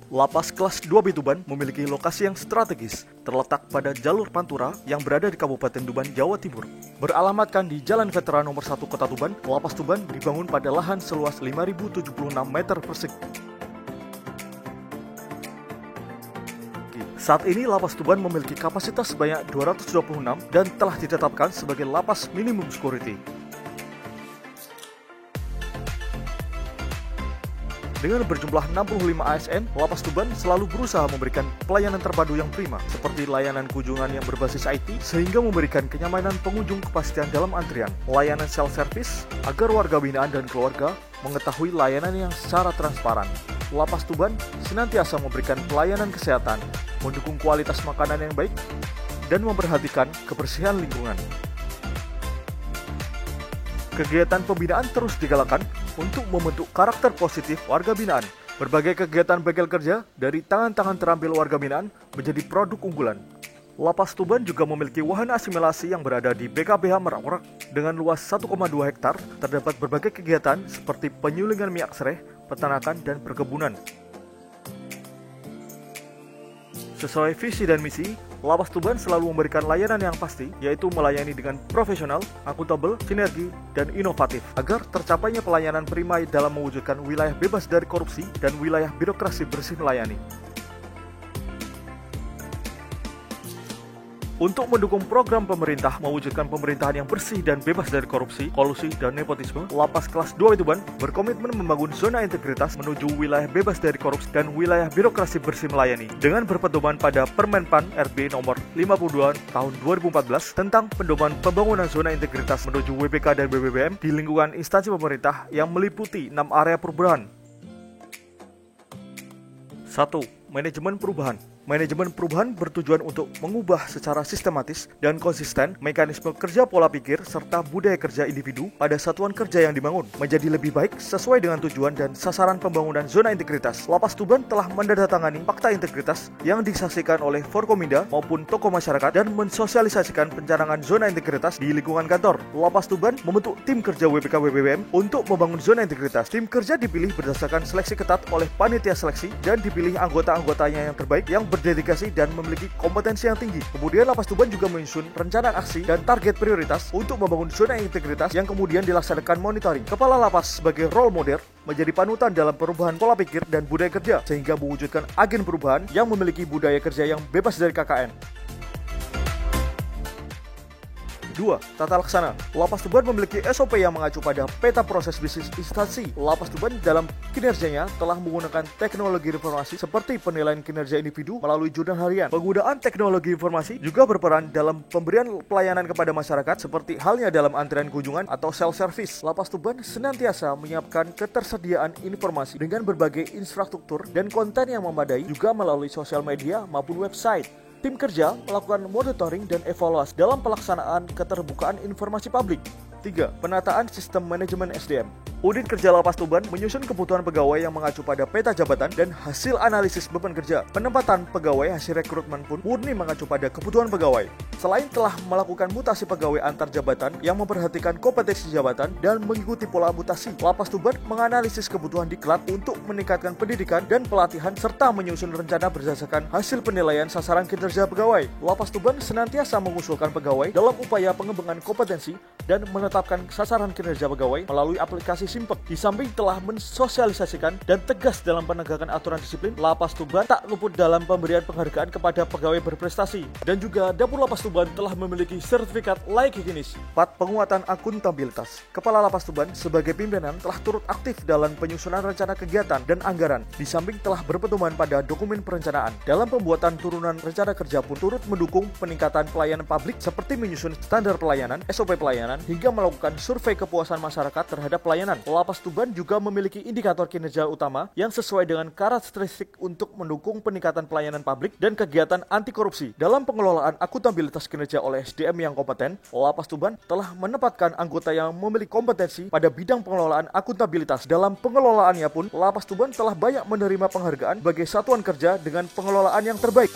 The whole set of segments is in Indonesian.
Lapas kelas 2B Tuban memiliki lokasi yang strategis, terletak pada jalur Pantura yang berada di Kabupaten Tuban, Jawa Timur. Beralamatkan di Jalan Veteran nomor 1 Kota Tuban, Lapas Tuban dibangun pada lahan seluas 5.076 meter persegi. Saat ini Lapas Tuban memiliki kapasitas sebanyak 226 dan telah ditetapkan sebagai lapas minimum security. Dengan berjumlah 65 ASN, Lapas Tuban selalu berusaha memberikan pelayanan terpadu yang prima, seperti layanan kunjungan yang berbasis IT, sehingga memberikan kenyamanan pengunjung kepastian dalam antrian, layanan self-service, agar warga binaan dan keluarga mengetahui layanan yang secara transparan. Lapas Tuban senantiasa memberikan pelayanan kesehatan, mendukung kualitas makanan yang baik, dan memperhatikan kebersihan lingkungan. Kegiatan pembinaan terus digalakan untuk membentuk karakter positif warga binaan. Berbagai kegiatan begal kerja dari tangan-tangan terampil warga binaan menjadi produk unggulan. Lapas Tuban juga memiliki wahana asimilasi yang berada di BKBH Merak. Dengan luas 1,2 hektar, terdapat berbagai kegiatan seperti penyulingan minyak sereh, peternakan, dan perkebunan. Sesuai visi dan misi, Lapas Tuban selalu memberikan layanan yang pasti, yaitu melayani dengan profesional, akuntabel, sinergi, dan inovatif, agar tercapainya pelayanan prima dalam mewujudkan wilayah bebas dari korupsi dan wilayah birokrasi bersih melayani. Untuk mendukung program pemerintah mewujudkan pemerintahan yang bersih dan bebas dari korupsi, kolusi, dan nepotisme, Lapas kelas 2 Tuban berkomitmen membangun zona integritas menuju wilayah bebas dari korupsi dan wilayah birokrasi bersih melayani dengan berpedoman pada Permenpan RB nomor 52 tahun 2014 tentang pedoman pembangunan zona integritas menuju WBK dan BBBM di lingkungan instansi pemerintah yang meliputi 6 area perubahan. 1. Manajemen perubahan. Manajemen perubahan bertujuan untuk mengubah secara sistematis dan konsisten mekanisme kerja pola pikir serta budaya kerja individu pada satuan kerja yang dibangun menjadi lebih baik sesuai dengan tujuan dan sasaran pembangunan zona integritas. Lapas Tuban telah menandatangani Fakta Integritas yang disaksikan oleh Forkominda maupun tokoh masyarakat dan mensosialisasikan pencanangan zona integritas di lingkungan kantor. Lapas Tuban membentuk tim kerja WBK BBM untuk membangun zona integritas. Tim kerja dipilih berdasarkan seleksi ketat oleh panitia seleksi dan dipilih anggota-anggotanya yang terbaik yang berdedikasi dan memiliki kompetensi yang tinggi. Kemudian Lapas Tuban juga menyusun rencana aksi dan target prioritas untuk membangun zona integritas yang kemudian dilaksanakan monitoring. Kepala Lapas sebagai role model menjadi panutan dalam perubahan pola pikir dan budaya kerja sehingga mewujudkan agen perubahan yang memiliki budaya kerja yang bebas dari KKN. 2. Tata laksana. Lapas Tuban memiliki SOP yang mengacu pada peta proses bisnis instansi. Lapas Tuban dalam kinerjanya telah menggunakan teknologi informasi seperti penilaian kinerja individu melalui jurnal harian. Penggunaan teknologi informasi juga berperan dalam pemberian pelayanan kepada masyarakat seperti halnya dalam antrian kunjungan atau self-service. Lapas Tuban senantiasa menyiapkan ketersediaan informasi dengan berbagai infrastruktur dan konten yang memadai juga melalui sosial media maupun website. Tim kerja melakukan monitoring dan evaluasi dalam pelaksanaan keterbukaan informasi publik. 3. Penataan sistem manajemen SDM. Unit Kerja Lapas Tuban menyusun kebutuhan pegawai yang mengacu pada peta jabatan dan hasil analisis beban kerja. Penempatan pegawai hasil rekrutmen pun murni mengacu pada kebutuhan pegawai. Selain telah melakukan mutasi pegawai antar jabatan yang memperhatikan kompetensi jabatan dan mengikuti pola mutasi, Lapas Tuban menganalisis kebutuhan diklat untuk meningkatkan pendidikan dan pelatihan serta menyusun rencana berdasarkan hasil penilaian sasaran kinerja pegawai. Lapas Tuban senantiasa mengusulkan pegawai dalam upaya pengembangan kompetensi dan menetapkan sasaran kinerja pegawai melalui aplikasi Simpek. Di samping telah mensosialisasikan dan tegas dalam penegakan aturan disiplin, Lapas Tuban tak luput dalam pemberian penghargaan kepada pegawai berprestasi. Dan juga Dapur Lapas Tuban telah memiliki sertifikat layak higienis. 4. Penguatan akuntabilitas. Kepala Lapas Tuban sebagai pimpinan telah turut aktif dalam penyusunan rencana kegiatan dan anggaran. Di samping telah berpedoman pada dokumen perencanaan. Dalam pembuatan turunan rencana kerja pun turut mendukung peningkatan pelayanan publik seperti menyusun standar pelayanan, SOP pelayanan, hingga melakukan survei kepuasan masyarakat terhadap pelayanan. Lapas Tuban juga memiliki indikator kinerja utama yang sesuai dengan karakteristik untuk mendukung peningkatan pelayanan publik dan kegiatan anti korupsi. Dalam pengelolaan akuntabilitas kinerja oleh SDM yang kompeten, Lapas Tuban telah menempatkan anggota yang memiliki kompetensi pada bidang pengelolaan akuntabilitas. Dalam pengelolaannya pun, Lapas Tuban telah banyak menerima penghargaan sebagai satuan kerja dengan pengelolaan yang terbaik.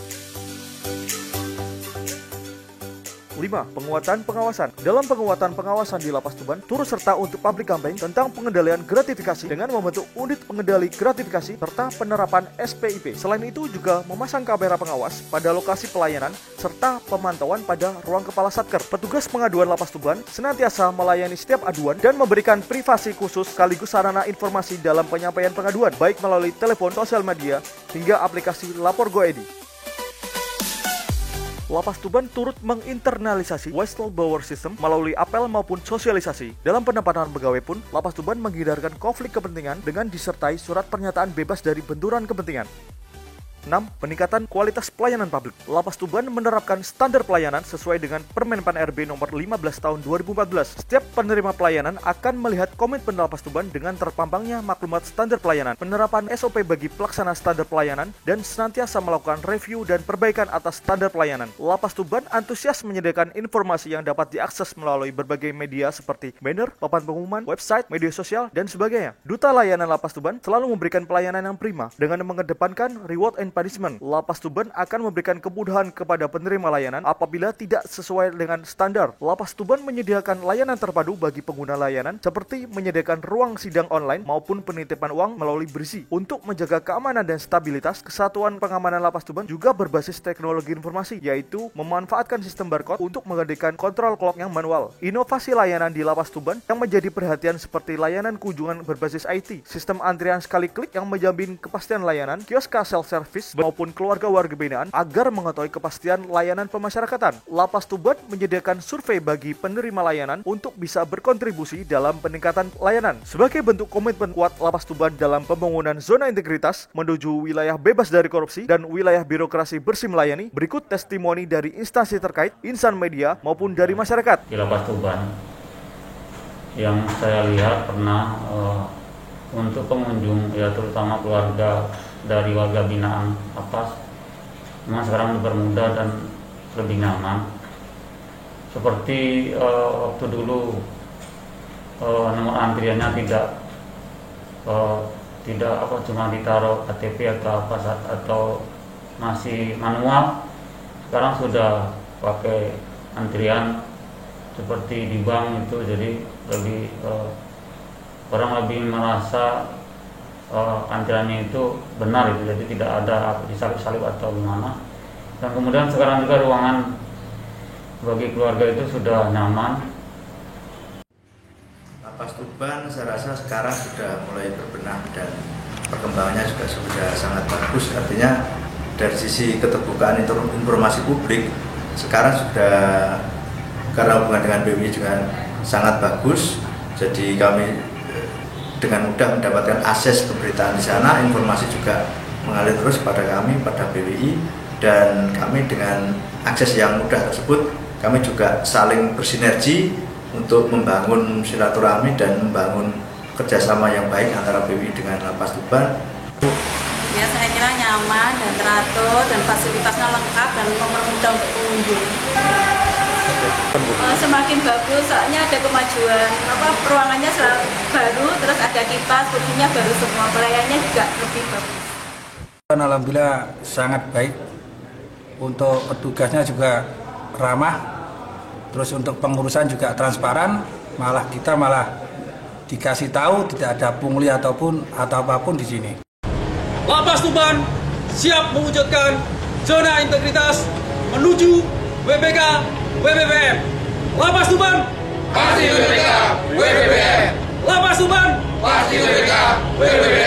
5. Penguatan pengawasan. Dalam penguatan pengawasan di Lapas Tuban, turut serta untuk public campaign tentang pengendalian gratifikasi dengan membentuk unit pengendali gratifikasi serta penerapan SPIP. Selain itu juga memasang kamera pengawas pada lokasi pelayanan serta pemantauan pada ruang kepala satker. Petugas pengaduan Lapas Tuban senantiasa melayani setiap aduan dan memberikan privasi khusus sekaligus sarana informasi dalam penyampaian pengaduan, baik melalui telepon, sosial media, hingga aplikasi Lapor Go Edi. Lapas Tuban turut menginternalisasi whistleblower system melalui apel maupun sosialisasi. Dalam penempatan pegawai pun, Lapas Tuban menghindarkan konflik kepentingan dengan disertai surat pernyataan bebas dari benturan kepentingan. 6. Peningkatan kualitas pelayanan publik. Lapas Tuban menerapkan standar pelayanan sesuai dengan Permen Pan RB nomor 15 tahun 2014. Setiap penerima pelayanan akan melihat komitmen Lapas Tuban dengan terpampangnya maklumat standar pelayanan, penerapan SOP bagi pelaksana standar pelayanan, dan senantiasa melakukan review dan perbaikan atas standar pelayanan. Lapas Tuban antusias menyediakan informasi yang dapat diakses melalui berbagai media seperti banner, papan pengumuman, website, media sosial, dan sebagainya. Duta Layanan Lapas Tuban selalu memberikan pelayanan yang prima dengan mengedepankan reward and punishment. Lapas Tuban akan memberikan kemudahan kepada penerima layanan apabila tidak sesuai dengan standar. Lapas Tuban menyediakan layanan terpadu bagi pengguna layanan seperti menyediakan ruang sidang online maupun penitipan uang melalui berisi. Untuk menjaga keamanan dan stabilitas, Kesatuan Pengamanan Lapas Tuban juga berbasis teknologi informasi, yaitu memanfaatkan sistem barcode untuk menggantikan kontrol clock yang manual. Inovasi layanan di Lapas Tuban yang menjadi perhatian seperti layanan kunjungan berbasis IT, sistem antrian sekali klik yang menjamin kepastian layanan, kios self-service maupun keluarga warga binaan agar mengetahui kepastian layanan pemasyarakatan. Lapas Tuban menyediakan survei bagi penerima layanan untuk bisa berkontribusi dalam peningkatan layanan. Sebagai bentuk komitmen kuat Lapas Tuban dalam pembangunan zona integritas menuju wilayah bebas dari korupsi dan wilayah birokrasi bersih melayani, berikut testimoni dari instansi terkait, insan media maupun dari masyarakat. Di Lapas Tuban yang saya lihat pernah untuk pengunjung, ya terutama keluarga dari warga binaan lapas, memang sekarang dipermudah dan lebih nyaman. Seperti waktu dulu nomor antriannya tidak cuma ditaruh KTP atau masih manual. Sekarang sudah pakai antrian seperti di bank itu, jadi lebih orang lebih merasa antriannya itu benar itu, jadi tidak ada disalip-salip atau gimana. Dan kemudian sekarang juga ruangan bagi keluarga itu sudah nyaman. Lapas Tuban saya rasa sekarang sudah mulai berbenah dan perkembangannya juga sudah sangat bagus. Artinya dari sisi keterbukaan informasi publik sekarang sudah, karena hubungan dengan BWI juga sangat bagus, jadi kami dengan mudah mendapatkan akses pemberitaan di sana. Informasi juga mengalir terus pada kami, pada BWI, dan kami dengan akses yang mudah tersebut, kami juga saling bersinergi untuk membangun silaturahmi dan membangun kerjasama yang baik antara BWI dengan Lapas Tuban. Ya, saya kira nyaman dan teratur dan fasilitasnya lengkap dan mempermudah untuk pengunjung. Semakin bagus, soalnya ada kemajuan, ruangannya baru, terus ada kipas, kursinya baru semua, pelayannya juga lebih bagus. Alhamdulillah sangat baik, untuk petugasnya juga ramah, terus untuk pengurusan juga transparan, kita malah dikasih tahu tidak ada pungli atau apapun di sini. Lapas Tuban siap mewujudkan zona integritas menuju WPK WPPM. Lapas Tuban pasti WPK WPPM. Lapas Tuban pasti WPK WPPM.